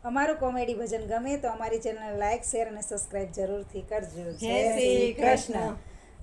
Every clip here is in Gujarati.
અમારું કોમેડી ભજન ગમે તો અમારી ચેનલ લાઈક શેર અને સબસ્ક્રાઇબ જરૂરથી કરજો. જય શ્રી કૃષ્ણ.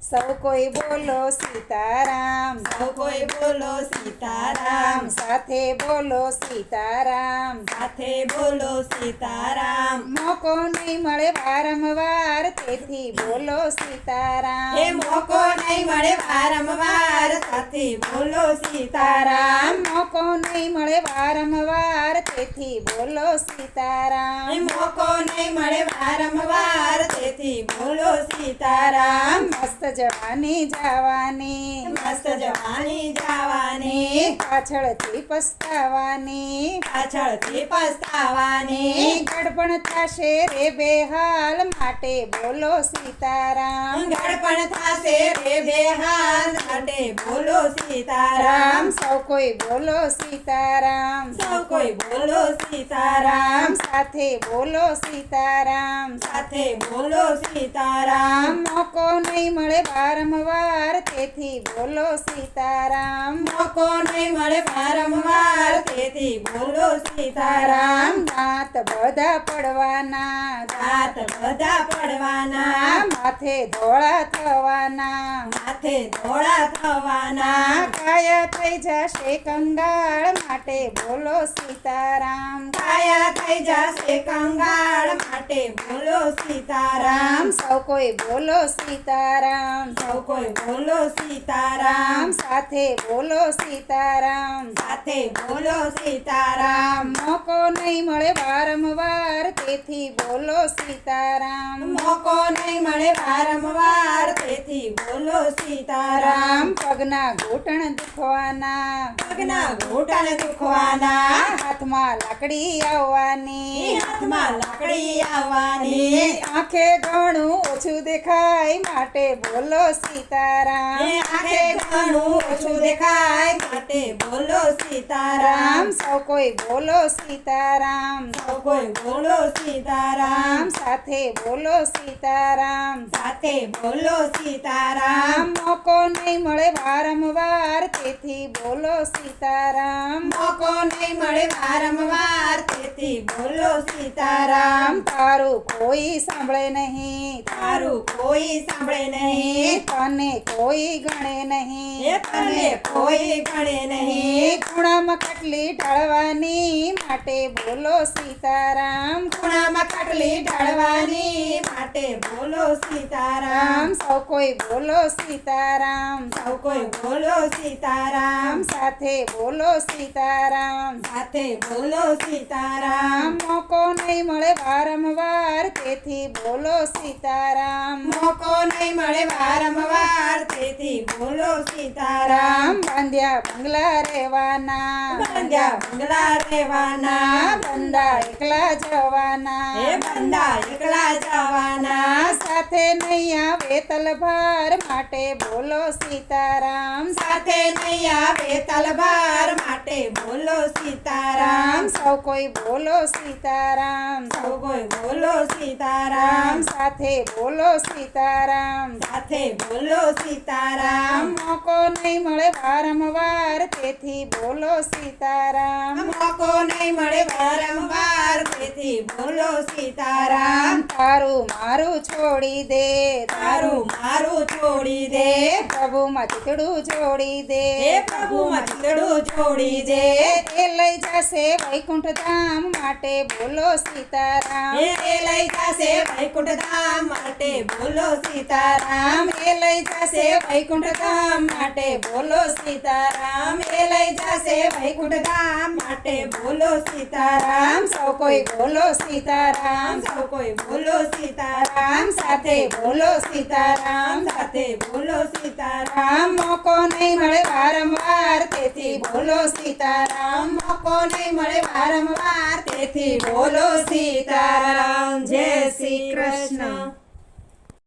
સૌ કોઈ બોલો સીતારામ, સૌ કોઈ બોલો સીતારામ, સાથે બોલો સીતારામ, સાથે બોલો સીતારામ. મોકો નહીં મળે વારંવાર તેથી બોલો સીતારામ. એ મોકો નહીં મળે વારંવાર સાથે બોલો સીતારામ. મોકો નહીં મળે વારંવાર તેથી બોલો સીતારામ. એ મોકો નહીં મળે વારંવાર તેથી બોલો સીતારામ. મસ્ત જવાની જવાની, મસ્ત જવાની જવાની, પાછળથી પસ્તાવાની, પાછળથી પસ્તાવાની. ગડપણ થશે રે બેહાલ માટે બોલો સીતારામ. ગડપણ થશે રે બેહાલ માટે બોલો સીતારામ. સૌ કોઈ બોલો સીતારામ, સૌ કોઈ બોલો સીતારામ, સાથે બોલો સીતારામ. સાથે બોલો સીતારામ. મોકો નહીં મળે વારંવાર તેથી બોલો સીતારામ. મોકો નહીં મળે વારંવાર તેથી બોલો સીતારામ. દાંત બધા પડવાના, દાંત બધા પડવાના, માથે ધોળા થવાના, માથે ધોળા થવાના. કાયા થઈ જશે કંગાળ માટે બોલો સીતારામ. કાયા થઈ જશે કંગાળ માટે બોલો સીતારામ. સૌ કોઈ બોલો સીતારામ, સૌ કોઈ બોલો સીતારામ, સાથે બોલો સીતારામ. સાથે બોલો સીતારામ. મોકો નહીં મળે વારંવાર તેથી બોલો સીતારામ. મોકો નહીં મળે વારંવાર તેથી બોલો સીતારામ. પગના ઘૂંટણ દુખવાના, પગના ઘૂંટણ દુખવાના, હાથમાં લાકડી આવવાની, હાથમાં લાકડી આવવાની. આંખે ઘણું ઓછું દેખાય માટે બોલો સીતારામ. આંખે ઘણું ઓછું દેખાય માટે બોલો સીતારામ. સૌ કોઈ બોલો સીતારામ, સૌ કોઈ બોલો સીતારામ, સાથે બોલો સીતારામ. સાથે બોલો સીતારામ. મોકો નહીં મળે વારંવાર તેથી બોલો સીતારામ. મોકો નહીં મળે વારંવાર તેથી બોલો સીતારામ. તારું કોઈ સાંભળે નહીં, તારું કોઈ સાંભળે નહીં, તને કોઈ ગણે નહીં, એ તને કોઈ ગણે નહીં. ખૂણામાં કટલી ઢળવાની માટે બોલો સીતારામ. ખૂણામાં કટલી ઢળવાની માટે બોલો સીતારામ. સૌ કોઈ બોલો સીતારામ, સૌ કોઈ બોલો સીતારામ, સાથે બોલો સીતારામ. સાથે બોલો સીતારામ. મોકો નહીં મળે વારંવાર તેથી બોલો સીતારામ. મોકો નહીં મળે વારંવાર તેથી બોલો સીતારામ. બાંધ્યા બંગલા રહેવાના, બંધ્યા બંગલા રહેવાના, બંદા એકલા જવાના, એ બંદા એકલા જવાના. સાથે નહીં આવે તલભાર માટે બોલો સીતારામ. સાથે નહીં આવે તલવાર માટે બોલો સીતારામ. સૌ કોઈ બોલો સીતારામ, સૌ કોઈ બોલો સીતારામ, સાથે બોલો સીતારામ. સાથે બોલો સીતારામ. મોકો નહીં મળે વારંવાર તેથી બોલો સીતારામ. મોકો નહીં મળે વારંવાર તેથી બોલો સીતારામ. તારું મારું છોડી દે, તારું મારું છોડી દે, પ્રભુમાં ચિતડું જોડી દે, હે પ્રભુમાં ચિતડું જોડી દે. એ લઈ જશે વૈકુંઠ ધામ માટે બોલો સીતારામ. એ લઈ જશે વૈકુંઠ ધામ માટે બોલો સીતારામ. એ લઈ જશે વૈકુંઠ ધામ માટે બોલો સીતારામ. એ લઈ જશે વૈકુંઠ ધામ માટે બોલો સીતારામ. સૌ કોઈ બોલો સીતારામ, સૌ કોઈ બોલો સીતારામ, સાથે બોલો સીતારામ. સાથે બોલો સીતારામ. મોકો નહીં મળે વારંવાર તેથી બોલો સીતારામ. મોકો નહીં મળે વારંવાર તેથી બોલો સીતારામ. જય શ્રી કૃષ્ણ.